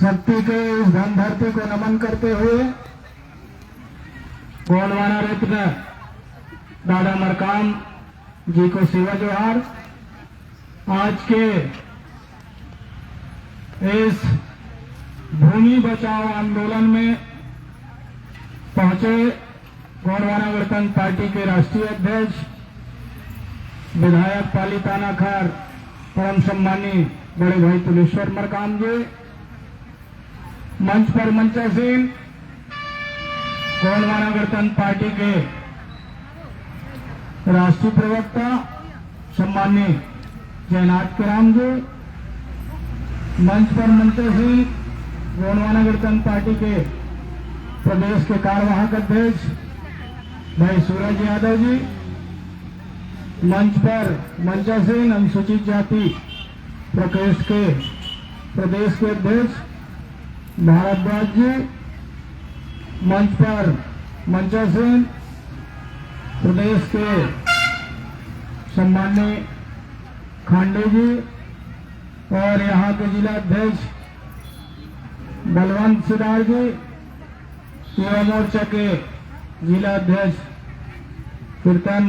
शक्ति के इस धनधरती को नमन करते हुए गोंडवाना रत्न दादा मरकाम जी को सेवा जोहार। आज के इस भूमि बचाओ आंदोलन में पहुंचे गोंडवाना गणतंत्र पार्टी के राष्ट्रीय अध्यक्ष विधायक पालीताना खार परम सम्मानी बड़े भाई तुलेश्वर मरकाम जी, मंच पर मंचासीन गोंडवाना गणतंत्र पार्टी के राष्ट्रीय प्रवक्ता सम्मानी जयनाथ केराम जी, मंच पर मंचासीन गोंडवाना गणतंत्र पार्टी के प्रदेश के कार्यवाहक अध्यक्ष भाई सूरज यादव जी, मंच पर मंचासीन अनुसूचित जाति प्रकोष्ठ के प्रदेश के अध्यक्ष भारद्वाज जी, मंच पर मंचासीन प्रदेश के सम्माननीय खांडे जी और यहाँ के जिला अध्यक्ष बलवंत सिदार जी, युवा मोर्चा के जिला अध्यक्ष कीर्तन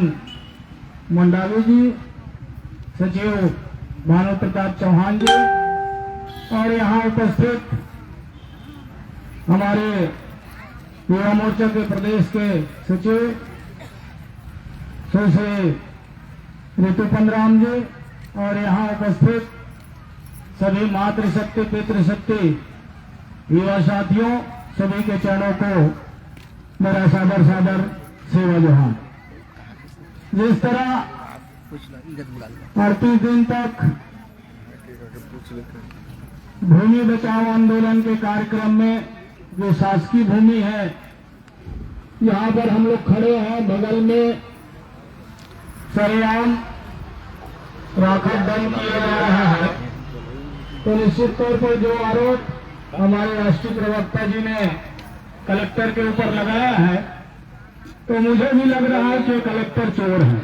मंडावी जी, सचिव भानु प्रताप चौहान जी और यहाँ उपस्थित हमारे युवा मोर्चा के प्रदेश के सचिव सुश्री ऋतुपन राम जी और यहाँ उपस्थित सभी मातृशक्ति पितृशक्ति युवा साथियों, सभी के चरणों को मेरा सादर सादर सेवा जोहार। जिस तरह 38 दिन तक भूमि बचाओ आंदोलन के कार्यक्रम में जो शासकीय भूमि है, यहाँ पर हम लोग खड़े हैं, बगल में सरेआम राखत दंड किया जा रहा है, तो निश्चित तौर पर जो आरोप हमारे राष्ट्रीय प्रवक्ता जी ने कलेक्टर के ऊपर लगाया है, तो मुझे भी लग रहा है कि कलेक्टर चोर है।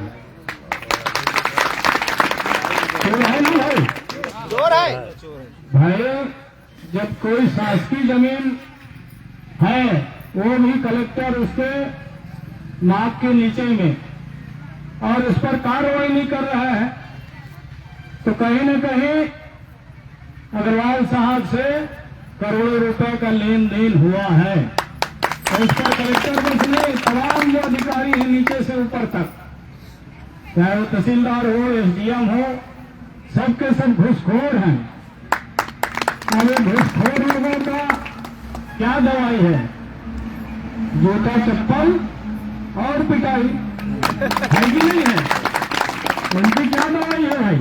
चोर है नहीं भाई? चोर है भाई, जब कोई शासकीय जमीन है वो भी कलेक्टर उसके नाक के नीचे में और उस पर कार्रवाई नहीं कर रहा है, तो कहीं न कहीं अग्रवाल साहब से करोड़ों रुपए का लेन देन हुआ है। तो इस पर कलेक्टर बस नहीं, तमाम जो अधिकारी हैं नीचे से ऊपर तक, चाहे वो तहसीलदार हो, एसडीएम हो, सबके सब घूसखोर हैं। और ये घूसखोर लोगों का क्या दवाई है? जूता चप्पल और पिटाई है कि नहीं है? उनकी क्या दवाई है भाई?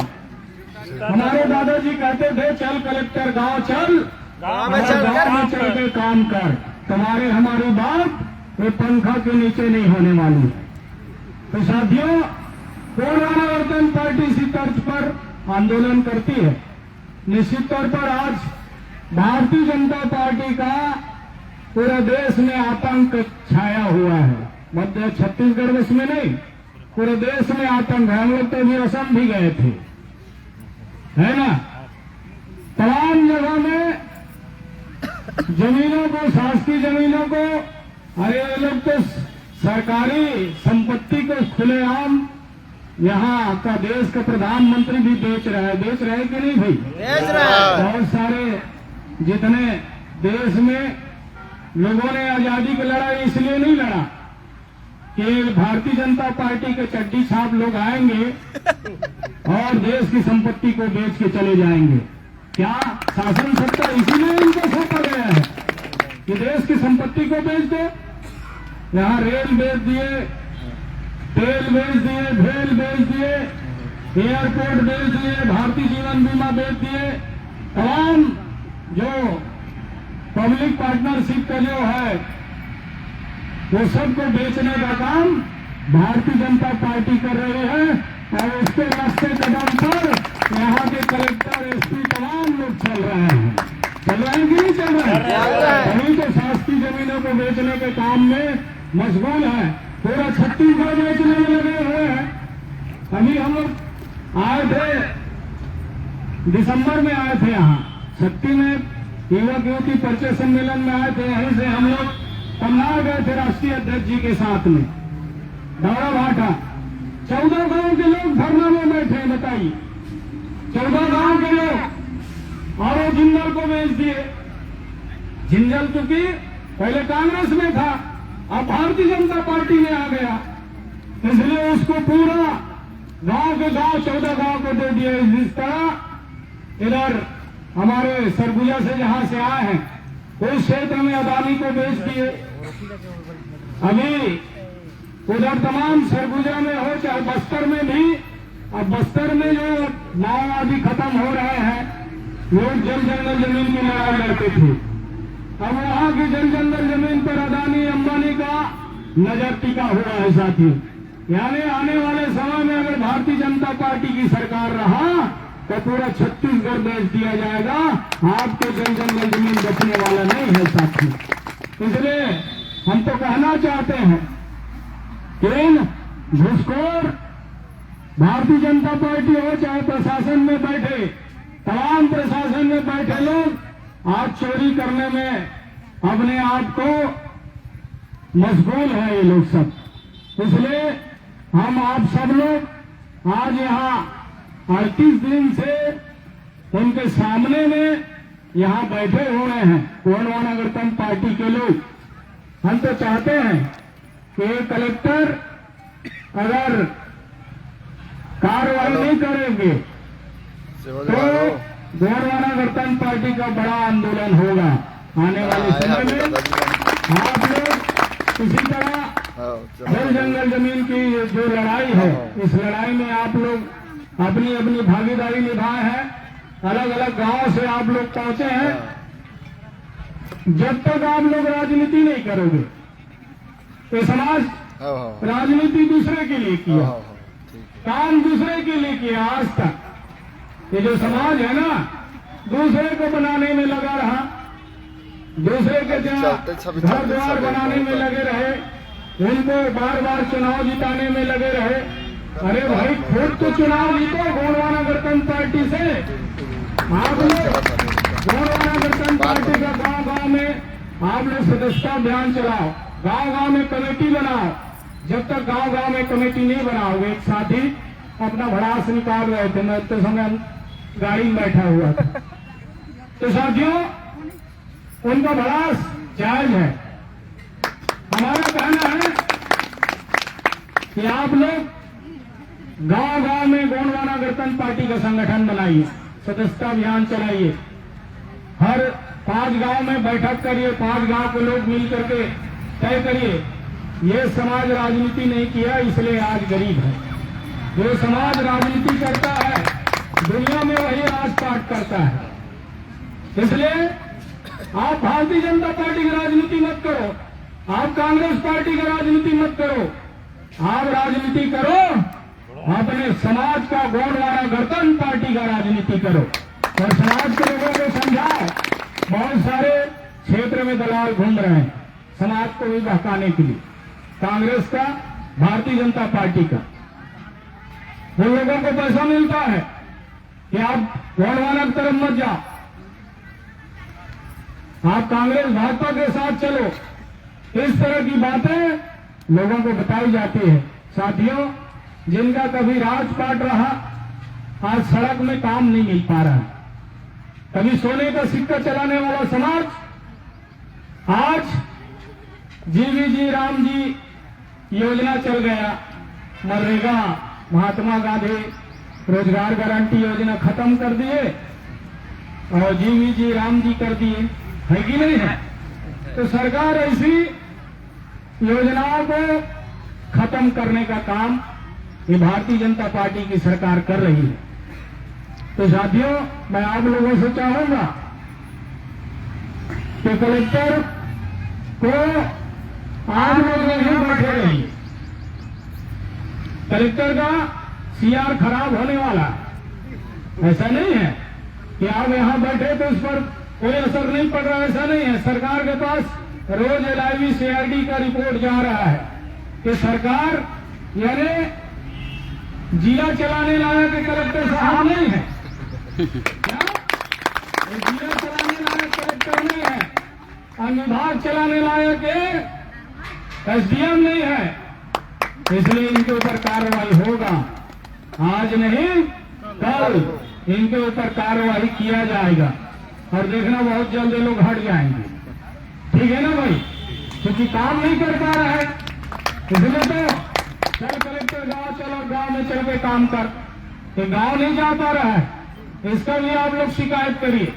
हमारे दादाजी कहते थे, चल कलेक्टर गांव चल, गांव में चल के काम कर, तुम्हारे हमारी बात ये पंखा के नीचे नहीं होने वाली। तो साथियों, गोंडवाना गणतंत्र पार्टी इसी तर्ज पर आंदोलन करती है। निश्चित तौर पर आज भारतीय जनता पार्टी का पूरे देश में आतंक छाया हुआ है। मध्य छत्तीसगढ़ में इसमें नहीं, पूरे देश में आतंक है। हम लोग तो भी असम भी गए थे, है ना? तमाम जगह में जमीनों को, शासकीय जमीनों को, अरे ये लोग तो सरकारी संपत्ति को खुलेआम यहाँ का देश का प्रधानमंत्री भी बेच रहा है। बेच रहा है कि नहीं भाई? बेच रहा है। बहुत सारे जितने देश में लोगों ने आजादी की लड़ाई इसलिए नहीं लड़ा कि भारतीय जनता पार्टी के चड्डी छाप लोग आएंगे और देश की संपत्ति को बेच के चले जाएंगे। क्या शासन सत्ता इसीलिए इनको सौंपा गया है कि देश की संपत्ति को बेच दो? यहाँ रेल बेच दिए, तेल बेच दिए, भेल बेच दिए, एयरपोर्ट बेच दिए, भारतीय जीवन बीमा बेच दिए। तमाम जो पब्लिक पार्टनरशिप का जो है वो सबको बेचने का काम भारतीय जनता पार्टी कर रही है। और उसके रास्ते कदम पर यहाँ के कलेक्टर, एसपी तमाम लोग चल रहे हैं। चल रहे हैं कि नहीं चल रहे हैं? अभी तो शासकीय जमीनों को बेचने के काम में मशगूल है। पूरा छत्तीसगढ़ बेचने में लगे हुए हैं। अभी हम लोग आए थे, दिसंबर में आए थे यहाँ शक्ति में युवक युवती परिचय सम्मेलन में आए थे। यहीं से हम लोग तमनार गए थे राष्ट्रीय अध्यक्ष जी के साथ में दौड़ा भाटा। 14 गांव के लोग धरना में बैठे हैं, बताइए 14 गांव के लोग, और वो जिंदल को बेच दिए। जिंदल चूंकि पहले कांग्रेस में था, अब भारतीय जनता पार्टी में आ गया, इसलिए उसको पूरा गांव के गांव 14 गांव को दे दिया। इस तरह इधर हमारे सरगुजा से जहां से आए हैं उस क्षेत्र में अदानी को बेच दिए। अभी उधर तमाम सरगुजा में हो चाहे बस्तर में भी, अब बस्तर में जो माओवादी खत्म हो रहे हैं, लोग जल जंगल जमीन की लड़ाई लड़ते थे, अब वहां की जल जंगल जमीन पर अदानी अंबानी का नजर टिका हुआ है साथियों। यानी आने वाले समय में अगर भारतीय जनता पार्टी की सरकार रहा तो पूरा छत्तीसगढ़ बेच दिया जाएगा। आपके जल जंगल जमीन बचने वाला नहीं है साथियों। इसलिए हम तो कहना चाहते हैं कि इन घुसखोर भारतीय जनता पार्टी हो चाहे प्रशासन में बैठे, तमाम प्रशासन में बैठे लोग आज चोरी करने में अपने आप को मशगूल है ये लोग सब। इसलिए हम आप सब लोग आज यहाँ 38 दिन से उनके सामने में यहाँ बैठे हुए हैं गोंडवाना गणतंत्र पार्टी के लोग। हम तो चाहते हैं कि कलेक्टर अगर कार्रवाई नहीं करेंगे तो गोंडवाना गणतंत्र पार्टी का बड़ा आंदोलन होगा आने वाले समय में। आप लोग इसी तरह जल जंगल जमीन की जो लड़ाई है, इस लड़ाई में आप लोग अपनी अपनी भागीदारी निभाए हैं। अलग अलग गांव से आप लोग पहुंचे हैं। जब तक आप लोग राजनीति नहीं करोगे तो समाज राजनीति दूसरे के लिए किया, काम दूसरे के लिए किया। आज तक ये जो समाज है ना, दूसरे को बनाने में लगा रहा, दूसरे के घर द्वार बनाने में लगे रहे, उनको बार बार चुनाव जिताने में लगे रहे। अरे भाई खुद तो चुनाव जीतो गोंडवाना गणतंत्र पार्टी से। आप लोग गोंडवाना गणतंत्र पार्टी का गांव गांव में आप लोग सदस्यता अभियान चलाओ, गांव गांव में कमेटी बनाओ। जब तक गांव गांव में कमेटी नहीं बनाओगे, एक साथी अपना भड़ास निकाल रहे थे, मैं तो समय गाड़ी में बैठा हुआ था, तो साथियों उनका भड़ास जायज है। हमारा कहना है कि आप लोग गांव गांव में गोंडवाना गणतंत्र पार्टी का संगठन बनाइए, सदस्यता अभियान चलाइए, हर 5 गांव में बैठक करिए, 5 गांव के लोग मिल करके तय करिए। ये समाज राजनीति नहीं किया इसलिए आज गरीब है। जो समाज राजनीति करता है दुनिया में वही राजपाट करता है। इसलिए आप भारतीय जनता पार्टी की राजनीति मत करो, आप कांग्रेस पार्टी की राजनीति मत करो, आप राजनीति करो अपने समाज का, गोंडवाना गणतंत्र पार्टी का राजनीति करो और समाज के लोगों को समझाओ। बहुत सारे क्षेत्र में दलाल घूम रहे हैं समाज को भी बहकाने के लिए, कांग्रेस का, भारतीय जनता पार्टी का। उन लोगों को पैसा मिलता है कि आप गोंडवाना की तरफ मत जाओ, आप कांग्रेस भाजपा के साथ चलो। इस तरह की बातें लोगों को बताई जाती है। साथियों, जिनका कभी राजपाट रहा आज सड़क में काम नहीं मिल पा रहा है, कभी सोने का सिक्का चलाने वाला समाज आज जीवीजी राम जी योजना चल गया, मनरेगा, महात्मा गांधी रोजगार गारंटी योजना खत्म कर दिए और जीवीजी राम जी कर दिए, है कि नहीं है? तो सरकार ऐसी योजनाओं को खत्म करने का काम ये भारतीय जनता पार्टी की सरकार कर रही है। तो साथियों, मैं आप लोगों से चाहूंगा कि कलेक्टर को आप लोग यहीं बैठे रहिए। कलेक्टर का सीआर खराब होने वाला, ऐसा नहीं है कि आप यहां बैठे तो इस पर कोई असर नहीं पड़ रहा, ऐसा नहीं है। सरकार के पास रोज LIV CID का रिपोर्ट जा रहा है कि सरकार यानी जिला चलाने लायक कलेक्टर साहब नहीं है। क्या? जिला चलाने चलाने लायक कलेक्टर नहीं है और विभाग चलाने लायक एसडीएम नहीं है, इसलिए इनके ऊपर कार्रवाई होगा। आज नहीं कल इनके ऊपर कार्रवाई किया जाएगा और देखना बहुत जल्द ये लोग हट जाएंगे। ठीक है ना भाई, क्योंकि काम नहीं कर पा रहा है, इसलिए तो चल कलेक्टर गांव चलो, गांव में चल के काम कर, तो गांव नहीं जा पा रहा है, इसका भी आप लोग शिकायत करिए।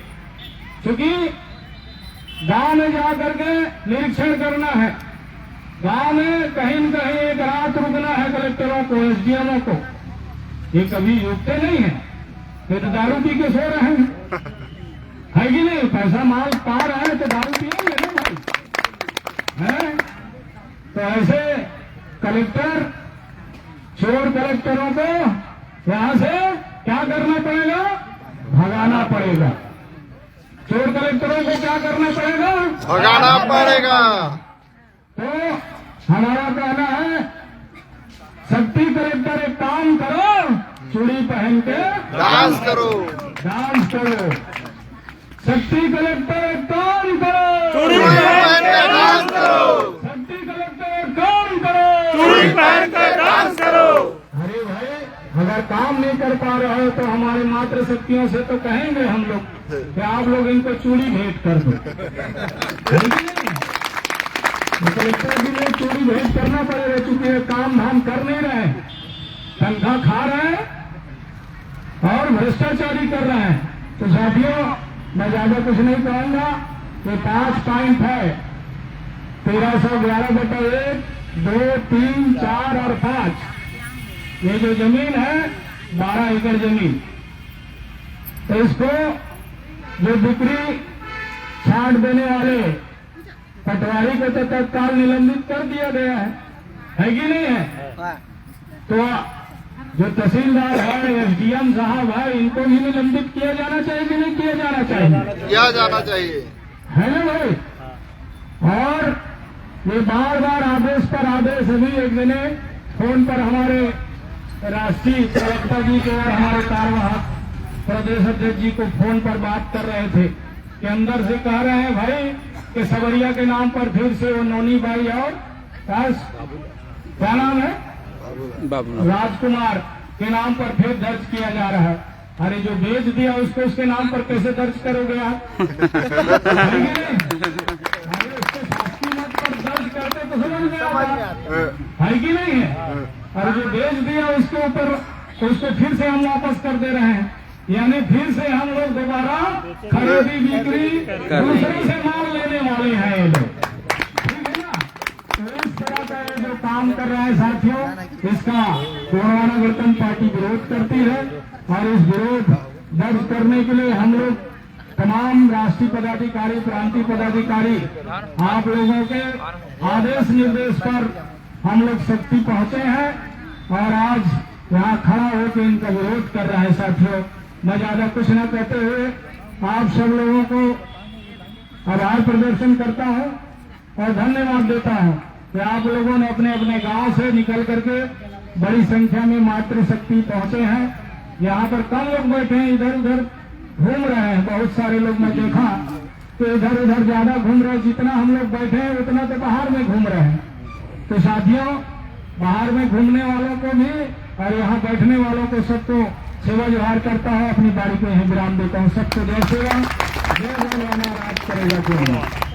क्योंकि गांव में जा करके निरीक्षण करना है, गांव में कहीं न कहीं एक रात रुकना है कलेक्टरों को, एसडीएमओ को। ये कभी रुकते नहीं है, ये तो दारू पी के सो रहे हैं, है कि नहीं? पैसा माल पा रहे हैं तो दारू पिएंगे ना भाई, है? तो ऐसे कलेक्टर चोर कलेक्टरों को यहां से क्या करना पड़ेगा? भगाना पड़ेगा। चोर कलेक्टरों को क्या करना पड़ेगा? भगाना पड़ेगा। तो हमारा कहना है, शक्ति कलेक्टर एक काम करो, चूड़ी पहन के डांस करो, डांस करो। शक्ति कलेक्टर एक काम करो, चूड़ी पहन के डांस करो। शक्ति कलेक्टर एक काम करो, चूड़ी पहन के डांस करो। अरे भाई, अगर काम नहीं कर पा रहे हो तो हमारे मातृ शक्तियों से तो कहेंगे हम लोग कि आप लोग इनको चूड़ी भेंट कर दो। कलेक्टर के लिए चूड़ी भेंट करना पड़ेगा, क्योंकि ये काम धाम कर नहीं रहे हैं, तनख्वाह खा रहे हैं और भ्रष्टाचारी कर रहे हैं। तो साथियों, मैं ज्यादा कुछ नहीं कहूंगा, ये 5 पॉइंट है, 1311/1, 2, 3, 4 और 5। ये जो जमीन है 12 एकड़ जमीन, तो इसको जो बिक्री छाट देने वाले पटवारी को तो तत्काल निलंबित कर दिया गया है कि नहीं है? तो जो तहसीलदार है, एसडीएम साहब है, इनको भी निलंबित किया जाना चाहिए कि नहीं किया जाना चाहिए? किया जाना चाहिए, है ना भाई? और ये बार बार आदेश पर आदेश, अभी एक दिन फोन पर हमारे राष्ट्रीय प्रवक्ता जी को और हमारे कार्यवाहक प्रदेश अध्यक्ष जी को फोन पर बात कर रहे थे कि अंदर से कह रहे हैं भाई कि सवरिया के नाम पर फिर से वो नौनी बाई और क्या नाम है, राजकुमार के नाम पर फिर दर्ज किया जा रहा है। अरे जो बेच दिया उसको उसके नाम पर कैसे दर्ज करोगे आप? अरे उसके शासकीय मत पर दर्ज करते तो समझ में आता है कि नहीं है? और जो बेच दिया उसके ऊपर उसको फिर से हम वापस कर दे रहे हैं, यानी फिर से हम लोग दोबारा खरीदी बिक्री दूसरे से माल लेने वाले हैं ये लोग। ठीक है ना? तो इस तरह का ये जो काम कर रहा है साथियों, इसका कोरोना गणतंत्र पार्टी विरोध करती है और इस विरोध दर्ज करने के लिए हम लोग तमाम राष्ट्रीय पदाधिकारी, प्रांतीय पदाधिकारी, आप लोगों के आदेश निर्देश पर हम लोग शक्ति पहुंचे हैं और आज यहाँ खड़ा होकर इनका विरोध कर रहा है। साथियों, मैं ज्यादा कुछ न कहते हुए आप सब लोगों को आभार प्रदर्शन करता हूँ और धन्यवाद देता हूँ कि आप लोगों ने अपने अपने गांव से निकल करके बड़ी संख्या में मातृशक्ति पहुंचे हैं। यहाँ पर कम लोग बैठे हैं, इधर उधर घूम रहे हैं, बहुत सारे लोग मैं देखा तो इधर उधर ज्यादा घूम रहे हैं, जितना हम लोग बैठे हैं उतना तो बाहर में घूम रहे हैं। तो साथियों, बाहर में घूमने वालों को भी और यहाँ बैठने वालों को सबको सेवा जोहार करता है, अपनी बारी को यहीं विराम देता हूँ। सबको जय सेवा, जय भगवान, राज करेगा।